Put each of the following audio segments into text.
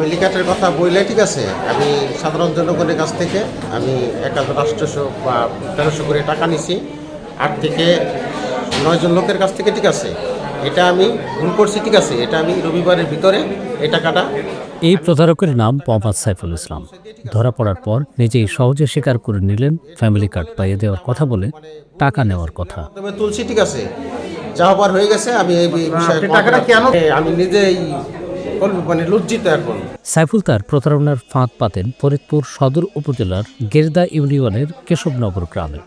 Family কার্ডের কথা বললে ঠিক আছে, আমি সাধারণ জনগণের কাছ থেকে আমি 1800 বা 1300 করে টাকা নিছি, 8 থেকে 9 জন লোকের কাছ থেকে, ঠিক আছে। এটা আমি ভুল করছি, ঠিক আছে। এটা আমি রবিবারের ভিতরে এই টাকাটা। এই প্রতারকের নাম মোহাম্মদ সাইফুল ইসলাম। ধরা পড়ার পর নিজেই সহজে স্বীকার করে নিলেন ফ্যামিলি কার্ড পাইয়ে দেওয়ার কথা বলে টাকা নেওয়ার কথা। তবে তুলছি, ঠিক আছে, যা হবার হয়ে গেছে। আমি এই বিষয়ে টাকাটা কেন আমি নিজেই মানে লজ্জিত এখন। সাইফুল তার প্রতারণার ফাঁদ পাতেন ফরিদপুর সদর উপজেলার গেরদা ইউনিয়নের কেশবনগর গ্রামে।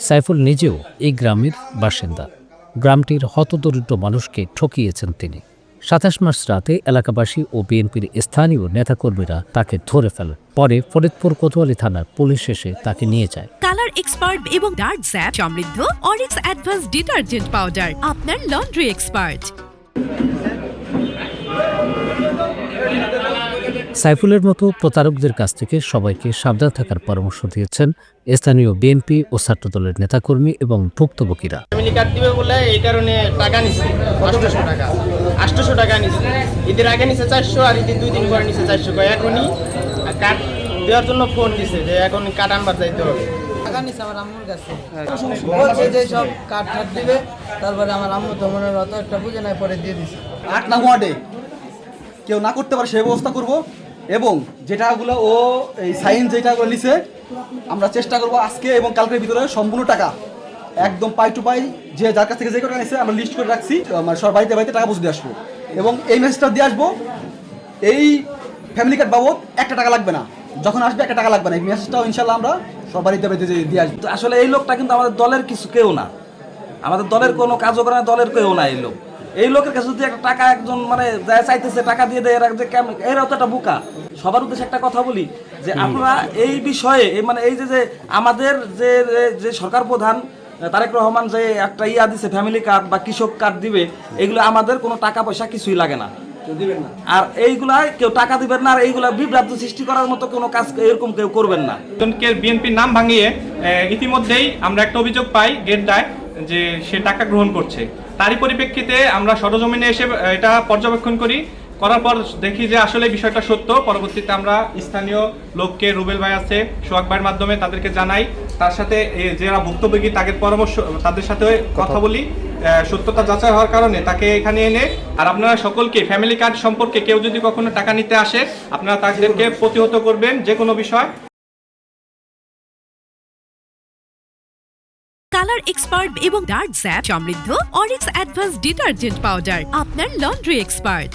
সাইফুল নিজেও এই গ্রামের বাসিন্দা। গ্রামটির হতদরিদ্র মানুষকে ঠকিয়েছেন তিনি। 27 মার্চ রাতে এলাকাবাসী ও বিএনপির স্থানীয় নেতাকর্মীরা তাকে ধরে ফেলেন। পরে ফরিদপুর কোতোয়ালি থানার পুলিশ এসে তাকে নিয়ে যায়। কালার এক্সপার্ট এবং ডার্ক জ্যাপ সমৃদ্ধ অরিক্স অ্যাডভান্স ডিটারজেন্ট পাউডার, আপনার লন্ড্রি এক্সপার্ট। সাইফুলের মতো প্রতারকদের কাছ থেকে সবাইকে সাবধান থাকার পরামর্শ দিয়েছেন স্থানীয় বিএনপি ও ছাত্রদলের নেতাকর্মী এবং ভুক্তভোগীরা। ফ্যামিলি কার্ড দিবে বলে এই কারণে টাকা নিচ্ছে 800 টাকা নিচ্ছে। ঈদের আগে নিচ্ছে 400, আর ঈদের 2 দিন পরে নিচ্ছে 400। এখনই কার্ড দেওয়ার জন্য ফোন দিছে যে এখন কার্ড আনবার যাইতে হবে। টাকা নিচ্ছে আমার আম্মুর কাছে, বলছে যে সব কার্ড দিবে, তারপরে আমার আম্মু তো মনে অত একটা বুঝে নাই, পরে দিয়ে দিছে। 8 নং ওয়ার্ডে কেউ না করতে পারে সেই ব্যবস্থা করব, এবং যেটাগুলো ও এই সাইন যেটাগুলো নিছে আমরা চেষ্টা করব আজকে এবং কালকের ভিতরে সম্পূর্ণ টাকা একদম পাই টু পাই, যে যার কাছ থেকে যে টাকা নিছে আমরা লিস্ট করে রাখছি, আমার সব বাড়িতে বাড়িতে টাকা পৌঁছে দিয়ে আসবো, এবং এই মেসেজটা দিয়ে আসবো। এই ফ্যামিলি কার্ড বাবদ 1 টাকা লাগবে না, যখন আসবে 1 টাকা লাগবে না। এই মেসেজটাও ইনশাল্লাহ আমরা সব বাড়িতে বাড়িতে দিয়ে আসবো। আসলে এই লোকটা কিন্তু আমাদের দলের কিছু কেউ না, আমাদের দলের কোনো কাজও করে না, দলের কেউ না। এই লোক, এই লোকের কাছে যদি একটা টাকা একজন মানে যা চাইতেছে টাকা দিয়ে দেয়, এরাও তো একটা বোকা। সবার উদ্দেশ্যে একটা কথা বলি যে আপনারা এই বিষয়ে মানে এই যে আমাদের যে সরকার প্রধান তারেক রহমান যে একটা দিছে ফ্যামিলি কার্ড বা কৃষক কার্ড দিবে, এগুলো আমাদের কোনো টাকা পয়সা কিছুই লাগে না, আর এইগুলাই কেউ টাকা দিবেন না, আর এইগুলা বিভ্রান্ত সৃষ্টি করার মতো কোনো কাজ এরকম কেউ করবেন না। বিএনপির নাম ভাঙিয়ে ইতিমধ্যেই আমরা একটা অভিযোগ পাই গেটটায় যে সে টাকা গ্রহণ করছে। তারই পরিপ্রেক্ষিতে আমরা সরজমিনে এসে এটা পর্যবেক্ষণ করার পর দেখি যে আসলে বিষয়টা সত্য। পরবর্তীতে আমরা স্থানীয় লোককে, রুবেল ভাই আছে, সোহাগ ভাইয়ের মাধ্যমে তাদেরকে জানাই, তার সাথে যারা ভুক্তভোগী তাদের পরামর্শ, তাদের সাথে কথা বলি। সত্যতা যাচাই হওয়ার কারণে তাকে এখানে এনে, আর আপনারা সকলকে ফ্যামিলি কার্ড সম্পর্কে কেউ যদি কখনো টাকা নিতে আসে আপনারা তাদেরকে প্রতিহত করবেন যে কোনো বিষয়। কালার এক্সপার্ট এবং ডার্ক জ্যাপ সমৃদ্ধ অরিক্স অ্যাডভান্স ডিটারজেন্ট পাউডার, আপনার লন্ড্রি এক্সপার্ট।